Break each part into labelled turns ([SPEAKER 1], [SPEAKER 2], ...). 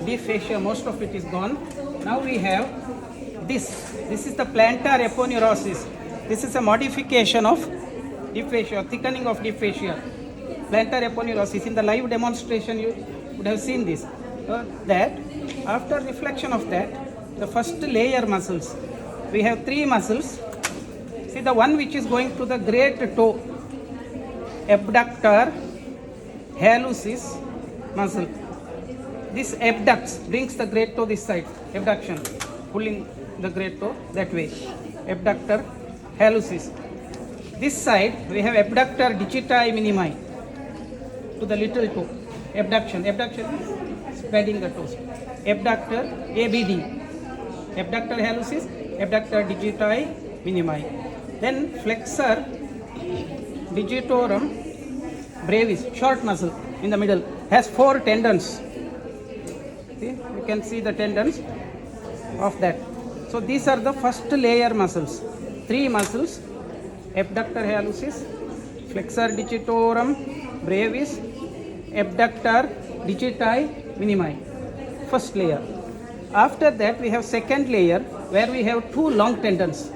[SPEAKER 1] deep fascia, most of it is gone. Now we have this. This is the plantar aponeurosis. This is a modification of deep fascia, thickening of deep fascia. Plantar aponeurosis. In the live demonstration, you would have seen this. That after reflection of that, the first layer muscles. We have three muscles. See the one which is going to the great toe, abductor hallucis muscle. This abducts, brings the great toe this side, abduction, pulling the great toe that way, abductor hallucis. This side we have abductor digiti minimi to the little toe, abduction is spreading the toes, abductor ABD, abductor hallucis, abductor digiti minimi. Then flexor digitorum brevis, short muscle in the middle, has 4 tendons. See, you can see the tendons of that. So these are the first layer muscles. 3 muscles: abductor hallucis, flexor digitorum brevis, abductor digiti minimi. First layer. After that we have second layer where we have 2 long tendons.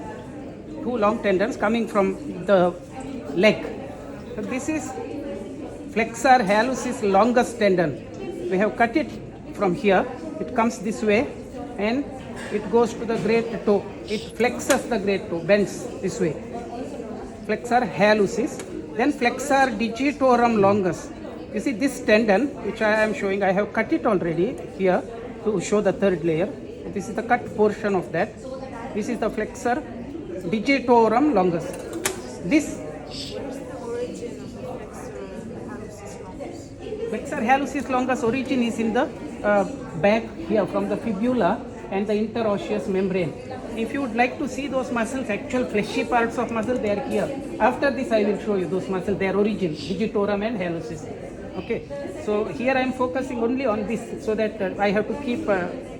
[SPEAKER 1] 2 long tendons coming from the leg. So this is flexor hallucis longus tendon. We have cut it from here. It comes this way and it goes to the great toe. It flexes the great toe, bends this way. Flexor hallucis. Then flexor digitorum longus. You see this tendon which I am showing, I have cut it already here to show the third layer. This is the cut portion of that. This is the flexor digitorum longus. This flexor hallucis longus origin is in the back here from the fibula and the interosseous membrane. If you would like to see those muscles, actual fleshy parts of muscle, they are here. After this I will show you those muscles, their origin, digitorum and hallucis. Okay, so here I am focusing only on this so that I have to keep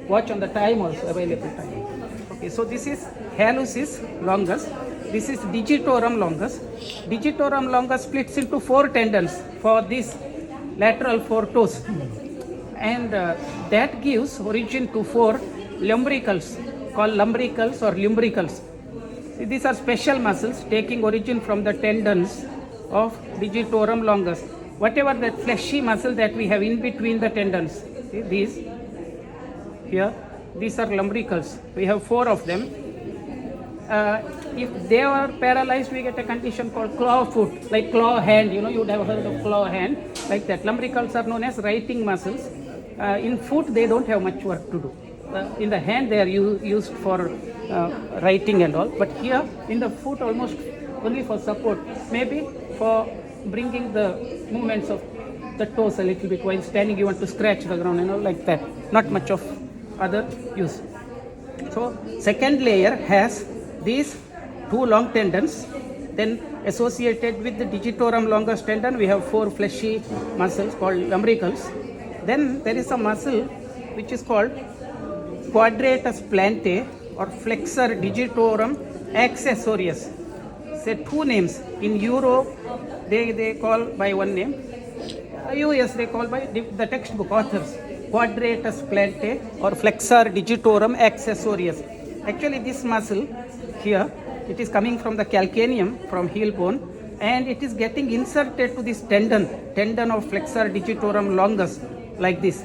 [SPEAKER 1] watch on the time also, available time. Okay, so this is hallucis longus. This is digitorum longus. Digitorum longus splits into 4 tendons for this lateral 4 toes, and that gives origin to 4 lumbricals called lumbricals or lumbricals. See, these are special muscles taking origin from the tendons of digitorum longus. Whatever that fleshy muscle that we have in between the tendons, see these here, these are lumbricals. We have 4 of them. If they are paralyzed, we get a condition called claw foot, like claw hand. You know, you would have heard of claw hand, like that. Lumbricals are known as writing muscles. In foot, they don't have much work to do. In the hand, they are used for writing and all. But here, in the foot, almost only for support. Maybe for bringing the movements of the toes a little bit. While standing, you want to scratch the ground, you know, like that. Not much of other use. So, second layer has these 2 long tendons. Then associated with the digitorum longus tendon, we have 4 fleshy muscles called lumbricals. Then there is a muscle which is called quadratus plantae or flexor digitorum accessorius. Say 2 names. In Europe, they call by one name. US they call by the textbook authors. Quadratus plantae or flexor digitorum accessorius. Actually, this muscle here, it is coming from the calcaneum, from heel bone, and it is getting inserted to this tendon of flexor digitorum longus, like this.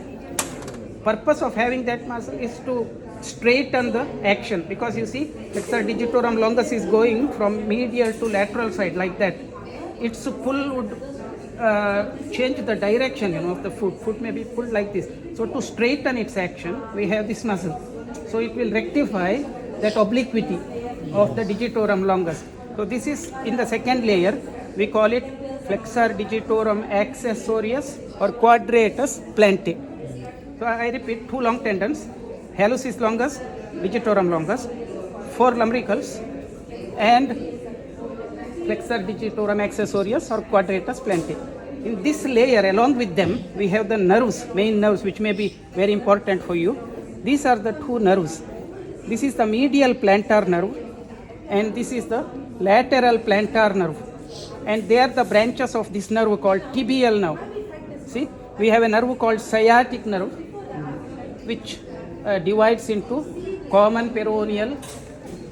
[SPEAKER 1] Purpose of having that muscle is to straighten the action, because you see flexor digitorum longus is going from medial to lateral side, like that. Its pull would change the direction, you know, of the foot. Foot may be pulled like this. So to straighten its action, we have this muscle. So it will rectify that obliquity of the digitorum longus. So this is in the second layer. We call it flexor digitorum accessorius or quadratus plantae. So I repeat, 2 long tendons, hallucis longus, digitorum longus, 4 lumbricals, and flexor digitorum accessorius or quadratus plantae. In this layer, along with them, we have the nerves, main nerves, which may be very important for you. These are the 2 nerves. This is the medial plantar nerve, and this is the lateral plantar nerve. And they are the branches of this nerve called tibial nerve. See, we have a nerve called sciatic nerve. which divides into common peroneal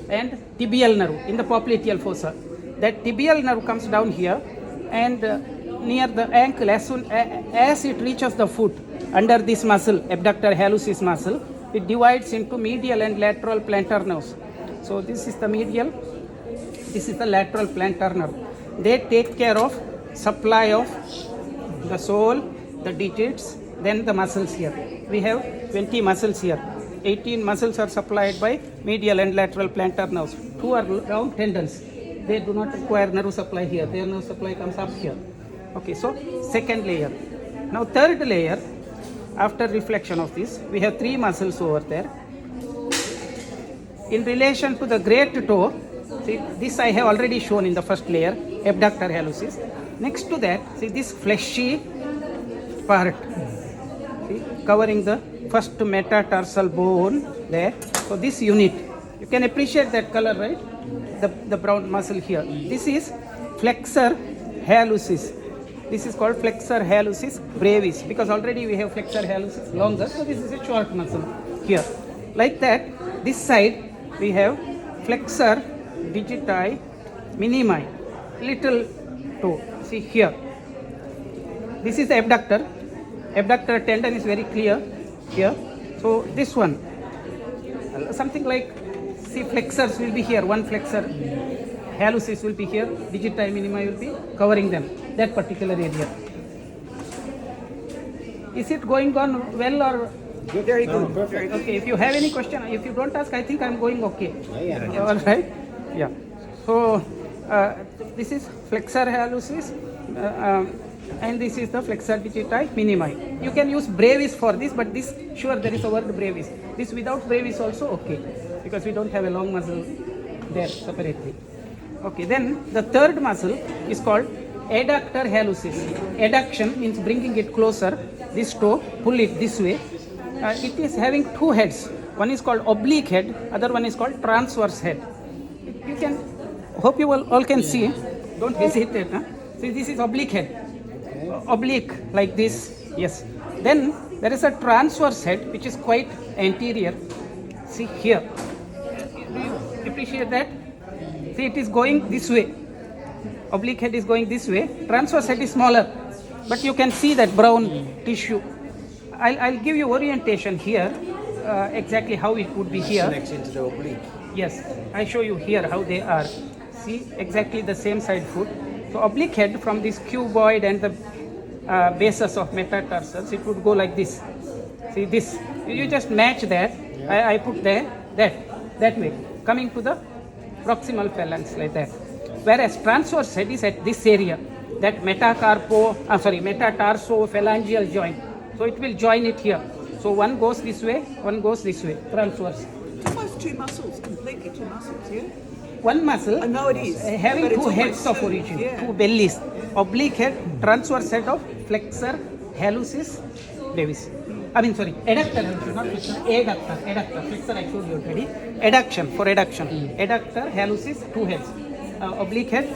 [SPEAKER 1] and tibial nerve in the popliteal fossa. That tibial nerve comes down here and near the ankle, as it reaches the foot under this muscle, abductor hallucis muscle, it divides into medial and lateral plantar nerves. So this is the medial, this is the lateral plantar nerve. They take care of supply of the sole, the digits, then the muscles here. We have 20 muscles here. 18 muscles are supplied by medial and lateral plantar nerves. 2 are round tendons. They do not require nerve supply here. Their nerve supply comes up here. Okay, so second layer. Now third layer, after reflection of this, we have 3 muscles over there. In relation to the great toe, see, this I have already shown in the first layer, abductor hallucis. Next to that, see this fleshy part, see, covering the first metatarsal bone there. So this unit, you can appreciate that color, right? The brown muscle here. This is flexor hallucis. This is called flexor hallucis brevis because already we have flexor hallucis longer, so this is a short muscle here. Like that, this side we have flexor digiti minimi, little toe. See here. This is the abductor. Abductor tendon is very clear here. So this one, something like, see, flexors will be here. One flexor hallucis will be here. Digiti minimi will be covering them, that particular area. Is it going on well or?
[SPEAKER 2] Very good. Perfect.
[SPEAKER 1] Okay, if you have any question, if you don't ask, I think I'm going okay.
[SPEAKER 2] Yeah.
[SPEAKER 1] All right. Yeah. So this is flexor hallucis, and this is the flexor digiti minimi. You can use brevis for this, but this, sure, there is a word brevis. This without brevis also okay, because we don't have a long muscle there separately. Okay. Then the third muscle is called adductor hallucis. Adduction means bringing it closer. This toe, pull it this way. It is having 2 heads. One is called oblique head, other one is called transverse head. You can, hope you all can see. Don't hesitate. Huh? See, this is oblique head. Oblique, like this. Yes. Then there is a transverse head which is quite anterior. See here. Do you appreciate that? See, it is going this way. Oblique head is going this way. Transverse head is smaller, but you can see that brown tissue. I'll give you orientation here, exactly how it would be here.
[SPEAKER 2] Connects into the oblique.
[SPEAKER 1] Yes, I show you here how they are. See, exactly the same side foot. So oblique head from this cuboid and the bases of metatarsals, it would go like this. See this. You just match that. I put there, that way, coming to the proximal phalanx like that. Whereas transverse head is at this area, that metatarsophalangeal joint. So it will join it here. So one goes this way, one goes this way, transverse.
[SPEAKER 3] It's almost 2 muscles, completely 2 muscles, yeah?
[SPEAKER 1] One muscle,
[SPEAKER 3] I know it is,
[SPEAKER 1] having
[SPEAKER 3] but it's
[SPEAKER 1] 2 heads
[SPEAKER 3] almost
[SPEAKER 1] of
[SPEAKER 3] 2,
[SPEAKER 1] origin,
[SPEAKER 3] yeah.
[SPEAKER 1] 2 bellies. Oblique head, transverse head of flexor hallucis brevis. Adductor hallucis, not flexor, adductor. Flexor I showed you already. Adduction, for adduction. Adductor hallucis, 2 heads. Oblique head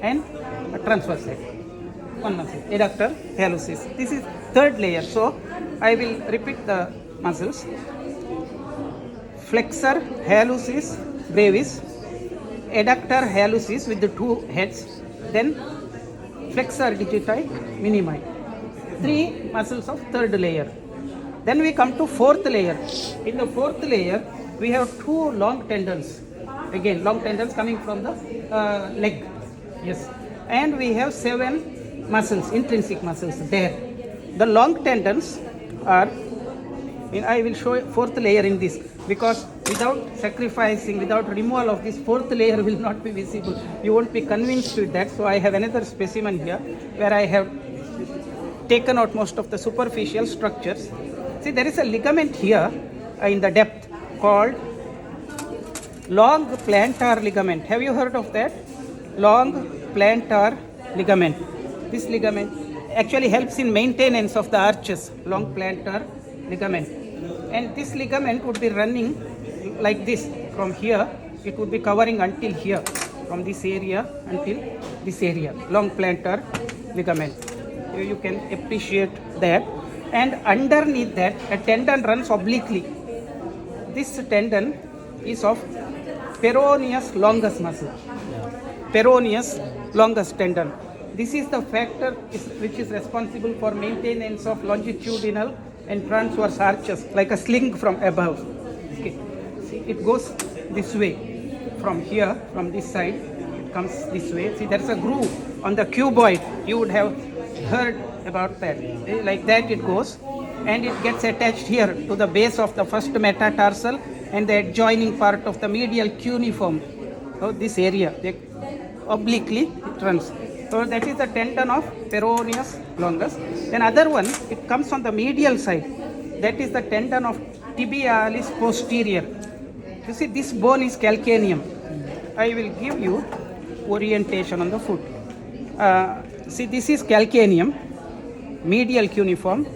[SPEAKER 1] and a transverse head. One muscle, adductor hallucis. This is third layer. So I will repeat the muscles. Flexor hallucis brevis, adductor hallucis with the 2 heads, then flexor digiti minimi. 3 muscles of third layer. Then we come to fourth layer. In the fourth layer, we have 2 long tendons. Again, long tendons coming from the leg. Yes. And we have 7 muscles, intrinsic muscles there. The long tendons are, I will show fourth layer in this, because without sacrificing, without removal of this, fourth layer will not be visible. You won't be convinced with that. So I have another specimen here where I have taken out most of the superficial structures. See, there is a ligament here in the depth called long plantar ligament. Have you heard of that? Long plantar ligament. This ligament actually helps in maintenance of the arches, long plantar ligament. And this ligament would be running like this from here. It would be covering until here, from this area until this area, long plantar ligament. You can appreciate that. and underneath that a tendon runs obliquely. This tendon is of peroneus longus muscle. Peroneus longus tendon. This is the factor which is responsible for maintenance of longitudinal and transverse arches like a sling from above. Okay. See, it goes this way from here, from this side. It comes this way. See, there's a groove on the cuboid. You would have heard about that. Like that it goes, and it gets attached here to the base of the first metatarsal and the adjoining part of the medial cuneiform. So this area, obliquely it runs. So that is the tendon of peroneus longus. Then other one, it comes on the medial side. That is the tendon of tibialis posterior. You see, this bone is calcaneum. I will give you orientation on the foot. See, this is calcaneum, medial cuneiform,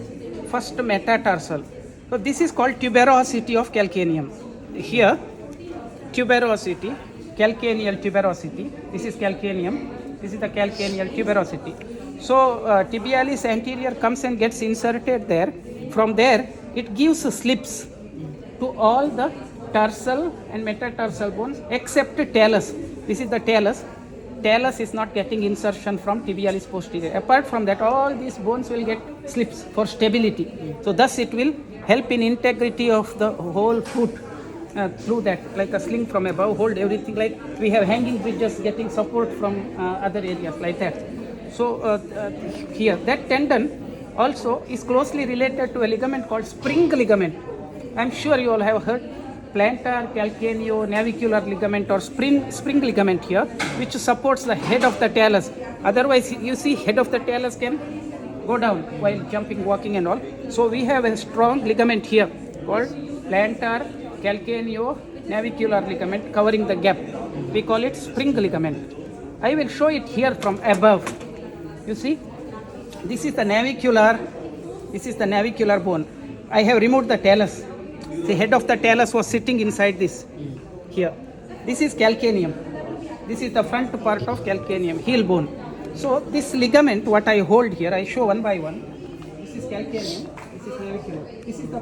[SPEAKER 1] first metatarsal. So this is called tuberosity of calcaneum. Here, tuberosity, calcaneal tuberosity. This is calcaneum. This is the calcaneal tuberosity. So tibialis anterior comes and gets inserted there. From there, it gives slips to all the tarsal and metatarsal bones except talus. This is the talus. Talus is not getting insertion from tibialis posterior. Apart from that, all these bones will get slips for stability. So thus it will help in integrity of the whole foot. Through that, like a sling from above, hold everything, like we have hanging bridges getting support from other areas like that. So here, that tendon also is closely related to a ligament called spring ligament. I'm sure you all have heard plantar calcaneo navicular ligament or spring ligament here, which supports the head of the talus. Otherwise, you see, head of the talus can go down while jumping, walking and all. So we have a strong ligament here called plantar calcaneo navicular ligament covering the gap. We call it spring ligament. I will show it here from above. You see, this is the navicular bone. I have removed the talus. The head of the talus was sitting inside this here. This is calcaneum. This is the front part of calcaneum, heel bone. So this ligament, what I hold here, I show one by one. This is calcaneum. This is navicular. This is the